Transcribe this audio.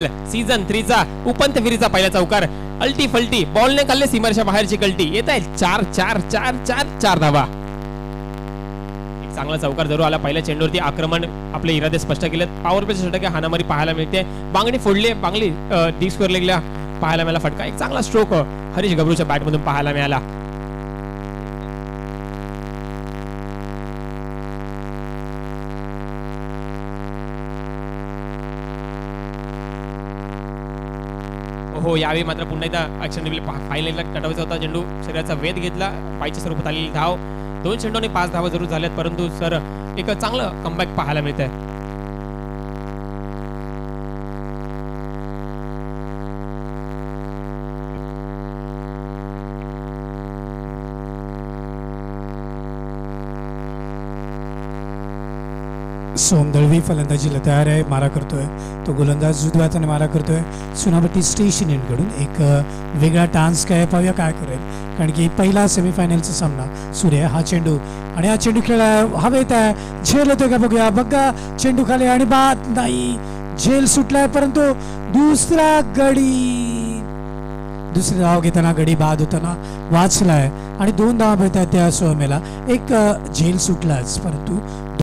Season 3 चा उपांत्य फेरीचा पहिला चौकार अल्टी फल्टी बॉलने खाल्ले सीमारेषा बाहेरची कल्टी येत आहे 4 धावा. एक चांगला चौकार जरूर आला. पहिल्या चेंडूवरती आक्रमण आपले इरादे स्पष्ट केलेत. पॉवर प्लेच्या षटके हाणामारी पाहायला मिळते. बांगडी फोडली बांगडी डी स्क्वेअर लेगला पाहायला मिळाला. फटका एक चांगला स्ट्रोक हरीश गबरूच्या बॅट मधून पाहायला मिळाला. हो यावेळी मात्र पुन्हा एकदा ऍक्शन रिप्ले फायनलला कटवायचा होता. चेंडू शरीराचा वेध घेतला. पायच्या स्वरूपात आलेली धाव. 2 चेंडूने 5 धावा जरूर झाल्यात परंतु सर एक चांगलं कमबॅक पाहायला मिळत आहे. सोम दळवी फलंदाजीला तयार आहे. मारा करतोय तो गोलंदाज उजव्या हाताने मारा करतोय. सुनावती स्टेशन एंडकडून एक वेगळा टान्स काय पाहूया काय करेल, कारण की पहिला सेमीफायनलचा सामना सूर्य हा चेंडू आणि हा चेंडू खेळा हवेत आहे. झेल होतोय का बघूया. बघा चेंडू खाली आणि बाद नाही. झेल सुटलाय परंतु दुसरी धाव घेताना गडी बाद होताना वाचलाय आणि 2 धावा मिळतात त्या सोहमेला. एक झेल सुटलाच परंतु